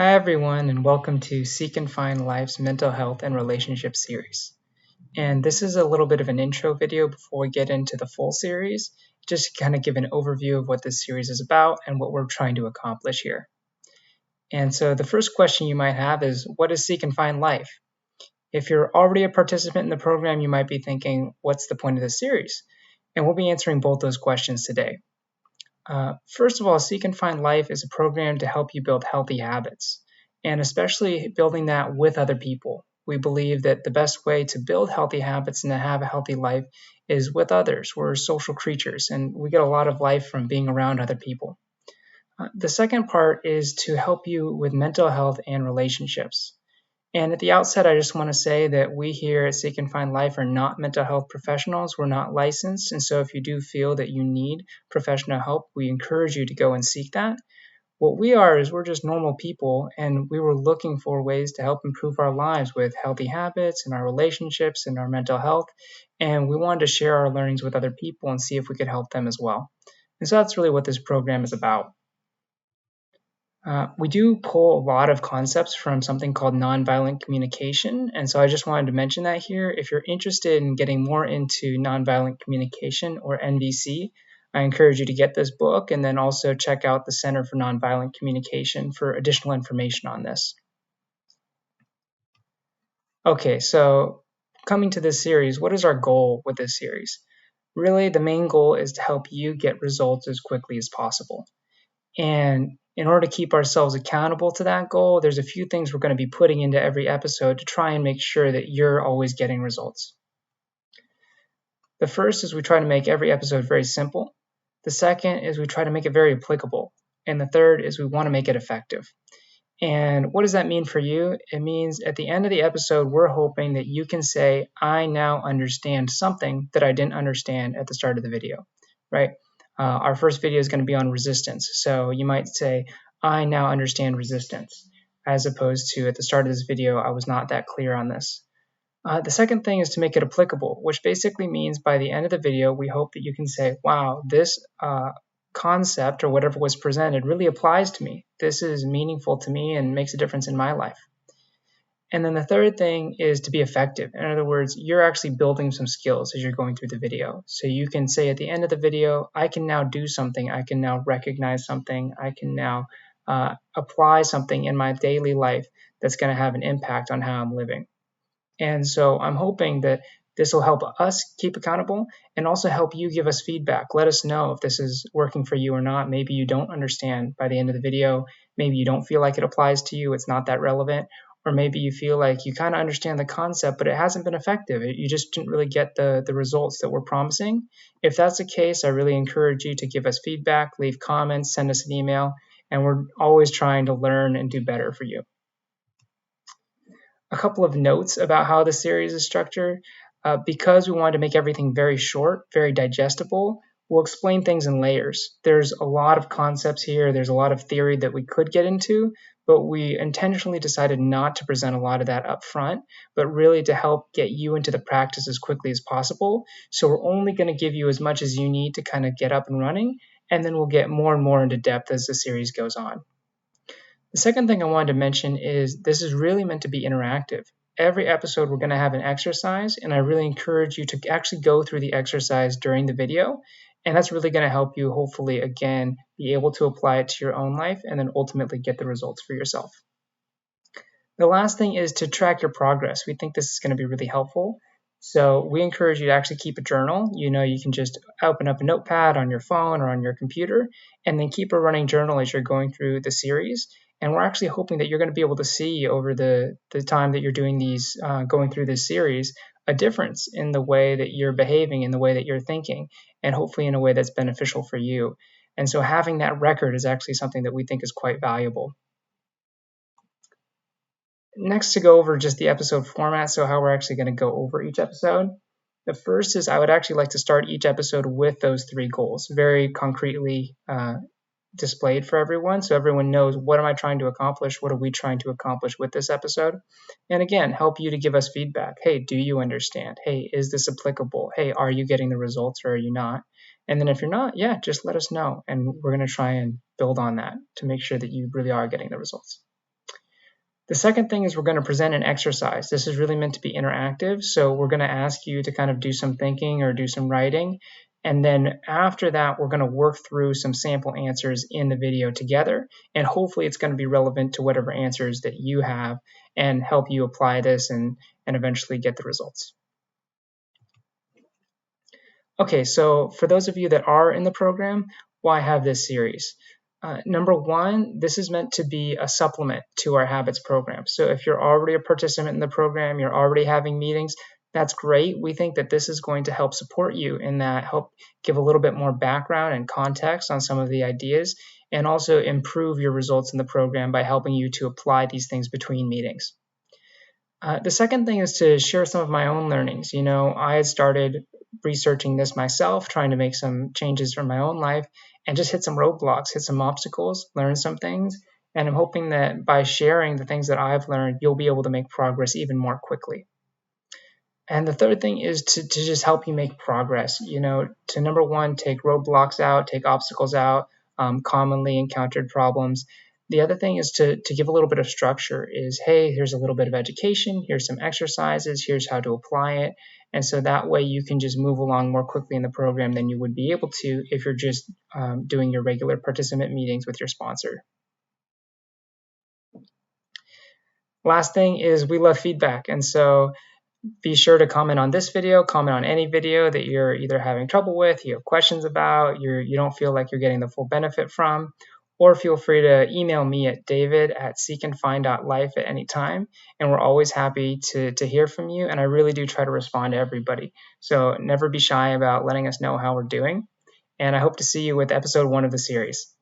Hi, everyone, and welcome to Seek and Find Life's Mental Health and Relationship series. And this is a little bit of an intro video before we get into the full series, just to kind of give an overview of what this series is about and what we're trying to accomplish here. And so the first question you might have is, what is Seek and Find Life? If you're already a participant in the program, you might be thinking, what's the point of this series? And we'll be answering both those questions today. First of all, Seek and Find Life is a program to help you build healthy habits, and especially building that with other people. We believe that the best way to build healthy habits and to have a healthy life is with others. We're social creatures, and we get a lot of life from being around other people. The second part is to help you with mental health and relationships. And at the outset, I just want to say that we here at Seek and Find Life are not mental health professionals. We're not licensed. And so if you do feel that you need professional help, we encourage you to go and seek that. What we are is we're just normal people, and we were looking for ways to help improve our lives with healthy habits and our relationships and our mental health. And we wanted to share our learnings with other people and see if we could help them as well. And so that's really what this program is about. We do pull a lot of concepts from something called nonviolent communication, and so I just wanted to mention that here. If you're interested in getting more into nonviolent communication, or NVC, I encourage you to get this book and then also check out the Center for Nonviolent Communication for additional information on this. Okay, so coming to this series, what is our goal with this series? Really, the main goal is to help you get results as quickly as possible. And in order to keep ourselves accountable to that goal, there's a few things we're going to be putting into every episode to try and make sure that you're always getting results. The first is we try to make every episode very simple. The second is we try to make it very applicable. And the third is we want to make it effective. And what does that mean for you? It means at the end of the episode, we're hoping that you can say, I now understand something that I didn't understand at the start of the video, right? Our first video is going to be on resistance. So you might say, I now understand resistance, as opposed to at the start of this video, I was not that clear on this. The second thing is to make it applicable, which basically means by the end of the video, we hope that you can say, wow, this concept or whatever was presented really applies to me. This is meaningful to me and makes a difference in my life. And then the third thing is to be effective. In other words, you're actually building some skills as you're going through the video. So you can say at the end of the video, I can now do something. I can now recognize something. I can now apply something in my daily life that's going to have an impact on how I'm living. And so I'm hoping that this will help us keep accountable and also help you give us feedback. Let us know if this is working for you or not. Maybe you don't understand by the end of the video. Maybe you don't feel like it applies to you. It's not that relevant. Or maybe you feel like you kind of understand the concept, but it hasn't been effective. You just didn't really get the results that we're promising. If that's the case, I really encourage you to give us feedback, leave comments, send us an email, and we're always trying to learn and do better for you. A couple of notes about how the series is structured. Because we wanted to make everything very short, very digestible, we'll explain things in layers. There's a lot of concepts here. There's a lot of theory that we could get into, but we intentionally decided not to present a lot of that up front, but really to help get you into the practice as quickly as possible. So we're only going to give you as much as you need to kind of get up and running, and then we'll get more and more into depth as the series goes on. The second thing I wanted to mention is this is really meant to be interactive. Every episode we're going to have an exercise, and I really encourage you to actually go through the exercise during the video, and that's really going to help you hopefully, again, be able to apply it to your own life and then ultimately get the results for yourself. The last thing is to track your progress. We think this is going to be really helpful. So we encourage you to actually keep a journal. You can just open up a notepad on your phone or on your computer and then keep a running journal as you're going through the series. And we're actually hoping that you're going to be able to see over the time that you're doing these, going through this series, a difference in the way that you're behaving, in the way that you're thinking, and hopefully in a way that's beneficial for you. And so having that record is actually something that we think is quite valuable. Next, to go over just the episode format, so how we're actually going to go over each episode. The first is I would actually like to start each episode with those three goals, very concretely displayed for everyone, so everyone knows what am I trying to accomplish, what are we trying to accomplish with this episode, and again, help you to give us feedback. Hey, do you understand? Hey, is this applicable? Hey, are you getting the results or are you not? And then if you're not, yeah, just let us know, and we're going to try and build on that to make sure that you really are getting the results. The second thing is we're going to present an exercise. This is really meant to be interactive, so we're going to ask you to kind of do some thinking or do some writing, and then after that, we're going to work through some sample answers in the video together, and hopefully it's going to be relevant to whatever answers that you have and help you apply this and eventually get the results. Okay, so for those of you that are in the program, why have this series? Number one, this is meant to be a supplement to our habits program. So if you're already a participant in the program, you're already having meetings, that's great. We think that this is going to help support you in that, help give a little bit more background and context on some of the ideas, and also improve your results in the program by helping you to apply these things between meetings. The second thing is to share some of my own learnings. I had started researching this myself, trying to make some changes for my own life, and just hit some roadblocks, hit some obstacles, learn some things. And I'm hoping that by sharing the things that I've learned, you'll be able to make progress even more quickly. And the third thing is to just help you make progress, to number one, take roadblocks out, take obstacles out, commonly encountered problems. The other thing is to give a little bit of structure is, hey, here's a little bit of education, here's some exercises, here's how to apply it. And so that way you can just move along more quickly in the program than you would be able to if you're just doing your regular participant meetings with your sponsor. Last thing is we love feedback. And so be sure to comment on this video, comment on any video that you're either having trouble with, you have questions about, you don't feel like you're getting the full benefit from, or feel free to email me at david@seekandfind.life at any time. And we're always happy to hear from you. And I really do try to respond to everybody. So never be shy about letting us know how we're doing. And I hope to see you with episode 1 of the series.